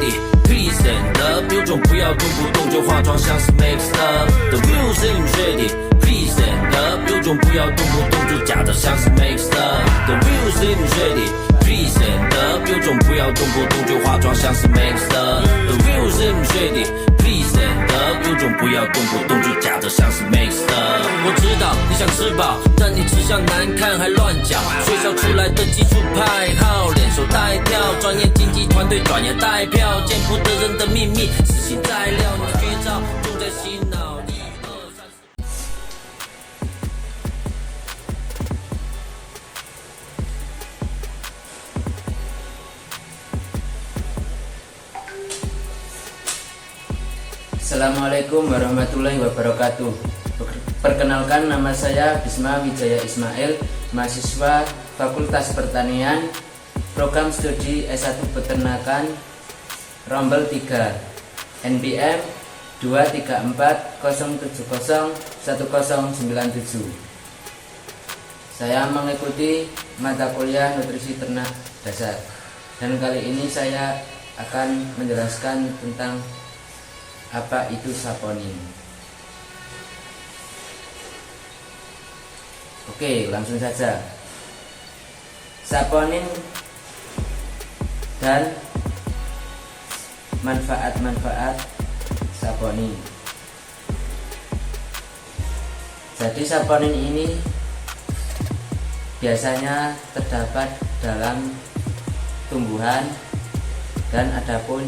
ready, peace and love， 有种不要动不动就化妆像是 mixed up。The real seems ready, peace and love， 有种不要动不动就假的像是 mixed up。The real seems ready, peace and love， 有种不要动不动就化妆像是 mixed up。The real seems ready, peace and love， 有种不要动不动就假的像是 mixed up。我知道你想吃饱，但你吃相难看还乱讲。学校出来的基础派号，联手带跳，专业经纪团队专业带票，见不得人的秘密，死性材料，你的绝招重在洗脑。Assalamualaikum warahmatullahi wabarakatuh. Perkenalkan, nama saya Bisma Wijaya Ismail, mahasiswa Fakultas Pertanian, Program Studi S1 Peternakan, Rombel 3, NPM 234070197. Saya mengikuti mata kuliah nutrisi ternak dasar, dan kali ini saya akan menjelaskan tentang apa itu saponin. Oke, langsung saja. Saponin dan manfaat-manfaat saponin. Jadi saponin ini biasanya terdapat dalam tumbuhan dan adapun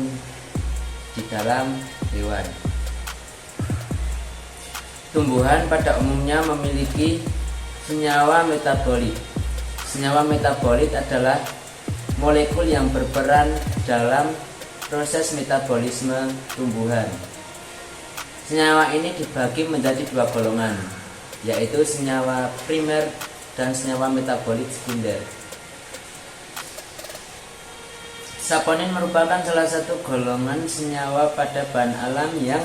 di dalam hewan. Tumbuhan pada umumnya memiliki senyawa metabolit. Senyawa metabolit adalah molekul yang berperan dalam proses metabolisme tumbuhan. Senyawa ini dibagi menjadi dua golongan, yaitu senyawa primer dan senyawa metabolit sekunder. Saponin merupakan salah satu golongan senyawa pada bahan alam yang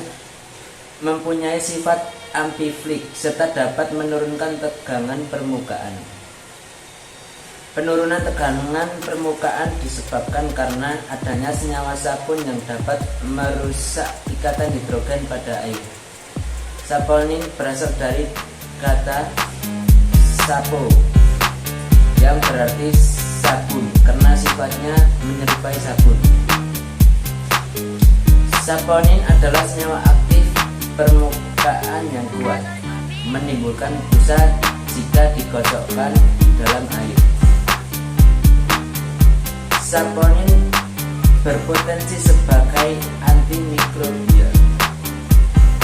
mempunyai sifat amfiflik serta dapat menurunkan tegangan permukaan. Penurunan tegangan permukaan disebabkan karena adanya senyawa sabun yang dapat merusak ikatan hidrogen pada air. Saponin berasal dari kata sapo yang berarti sabun karena sifatnya menyerupai sabun. Saponin adalah senyawa aktif permukaan yang kuat, menimbulkan busa jika digosokkan dalam air. Saponin berpotensi sebagai antimikrobial.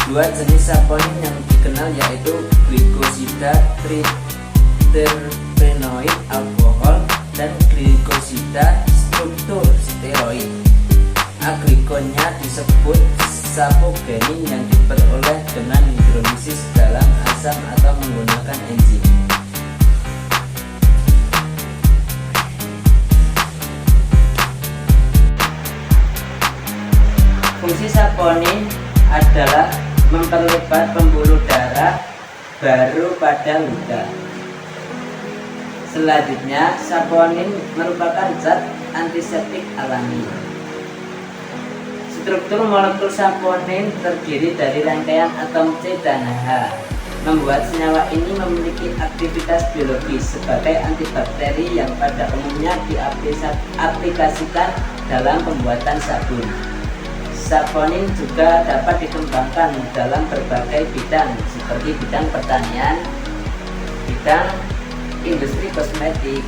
Dua jenis saponin yang dikenal yaitu glikosida triterpenoid alkohol dan glikosida struktur steroid. Aglikonnya disebut sapogenin yang diperoleh dengan hidrolisis dalam asam atau menggunakan enzim. Fungsi saponin adalah memperlebat pembuluh darah baru pada luka. Selanjutnya, saponin merupakan zat antiseptik alami. Struktur molekul saponin terdiri dari rangkaian atom C dan H, membuat senyawa ini memiliki aktivitas biologis sebagai antibakteri yang pada umumnya diaplikasikan dalam pembuatan sabun. Saponin juga dapat dikembangkan dalam berbagai bidang seperti bidang pertanian, bidang industri kosmetik,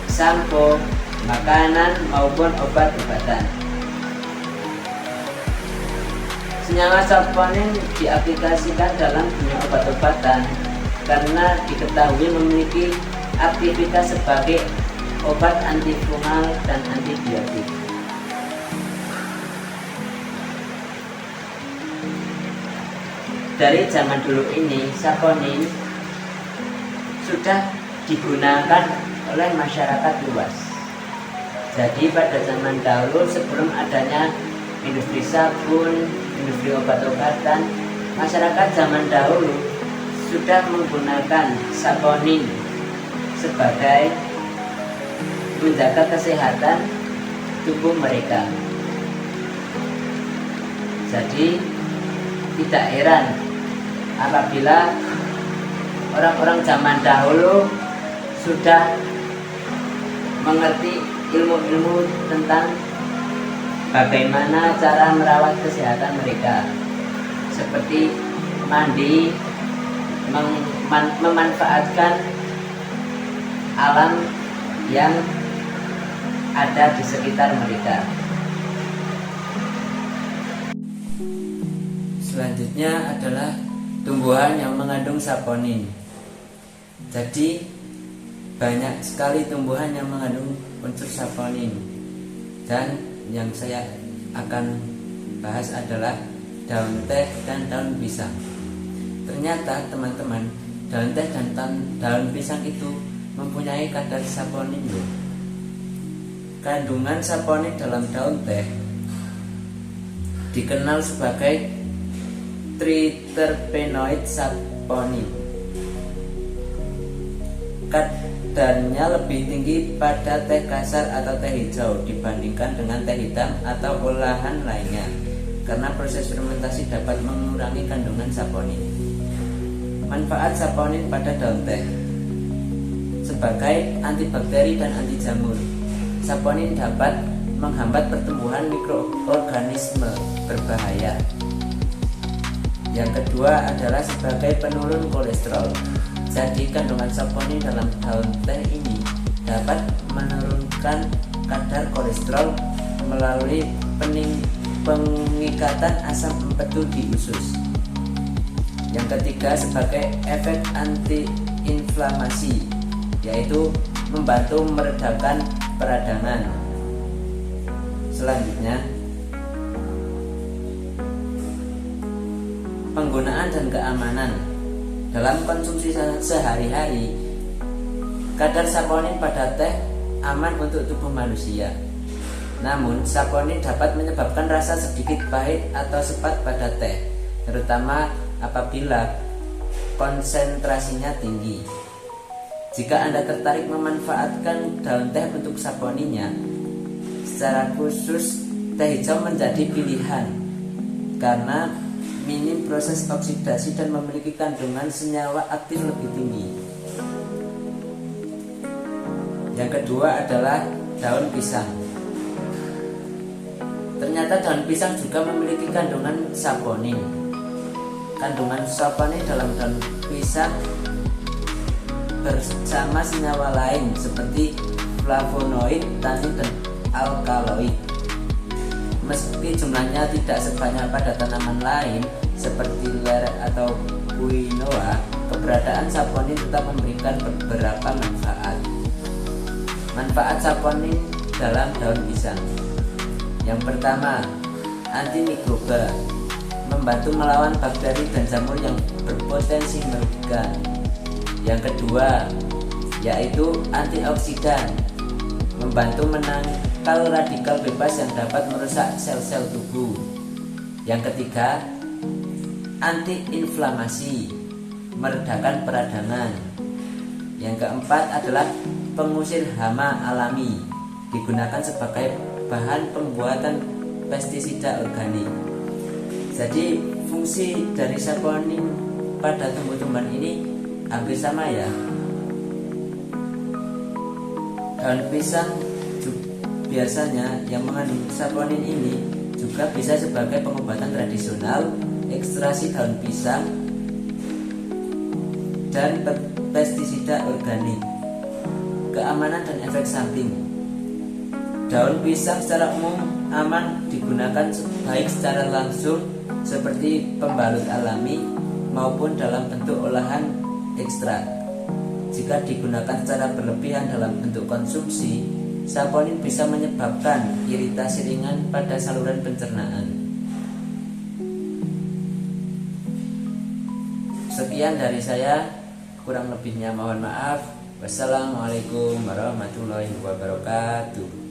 sampo, makanan maupun obat-obatan. Senyawa saponin diaplikasikan dalam dunia obat-obatan karena diketahui memiliki aktivitas sebagai obat antifungal dan antibiotik. Dari zaman dulu ini, saponin sudah digunakan oleh masyarakat luas. Jadi pada zaman dahulu sebelum adanya industri sabun, industri obat-obatan, masyarakat zaman dahulu sudah menggunakan saponin sebagai menjaga kesehatan tubuh mereka. Jadi tidak heran apabila orang-orang zaman dahulu sudah mengerti ilmu-ilmu tentang bagaimana cara merawat kesehatan mereka, seperti mandi, memanfaatkan alam yang ada di sekitar mereka. Selanjutnya adalah tumbuhan yang mengandung saponin. Jadi banyak sekali tumbuhan yang mengandung unsur saponin, dan yang saya akan bahas adalah daun teh dan daun pisang. Ternyata teman-teman, daun teh dan daun pisang itu mempunyai kadar saponin loh. Kandungan saponin dalam daun teh dikenal sebagai triterpenoid saponin. Kadarnya lebih tinggi pada teh kasar atau teh hijau dibandingkan dengan teh hitam atau olahan lainnya, karena proses fermentasi dapat mengurangi kandungan saponin. Manfaat saponin pada daun teh: sebagai antibakteri dan anti jamur, saponin dapat menghambat pertumbuhan mikroorganisme berbahaya. Yang kedua adalah sebagai penurun kolesterol. Jadi kandungan saponin dalam daun teh ini dapat menurunkan kadar kolesterol melalui pengikatan asam empedu di usus. Yang ketiga sebagai efek anti-inflamasi, yaitu membantu meredakan peradangan. Selanjutnya, penggunaan dan keamanan. Dalam konsumsi sehari-hari, kadar saponin pada teh aman untuk tubuh manusia. Namun, saponin dapat menyebabkan rasa sedikit pahit atau sepat pada teh, terutama apabila konsentrasinya tinggi. Jika Anda tertarik memanfaatkan daun teh untuk saponinnya, secara khusus teh hijau menjadi pilihan karena minim proses oksidasi dan memiliki kandungan senyawa aktif lebih tinggi. Yang kedua adalah daun pisang. Ternyata daun pisang juga memiliki kandungan saponin. Kandungan saponin dalam daun pisang bersama senyawa lain seperti flavonoid, tanin, dan alkaloid. Meski jumlahnya tidak sebanyak pada tanaman lain seperti lereng atau quinoa, keberadaan saponin tetap memberikan beberapa manfaat. Manfaat saponin dalam daun pisang: yang pertama, antimikroba, membantu melawan bakteri dan jamur yang berpotensi merugikan. Yang kedua, yaitu antioksidan, membantu menangkal radikal bebas yang dapat merusak sel-sel tubuh. Yang ketiga, antiinflamasi, meredakan peradangan. Yang keempat adalah pengusir hama alami, digunakan sebagai bahan pembuatan pestisida organik. Jadi fungsi dari saponin pada tumbuh-tumbuhan ini hampir sama ya. Daun pisang biasanya yang mengandung saponin ini juga bisa sebagai pengobatan tradisional, ekstraksi daun pisang, dan pestisida organik. Keamanan dan efek samping: daun pisang secara umum aman digunakan baik secara langsung seperti pembalut alami maupun dalam bentuk olahan ekstrak. Jika digunakan secara berlebihan dalam bentuk konsumsi, saponin bisa menyebabkan iritasi ringan pada saluran pencernaan. Sekian dari saya, kurang lebihnya mohon maaf. Wassalamualaikum warahmatullahi wabarakatuh.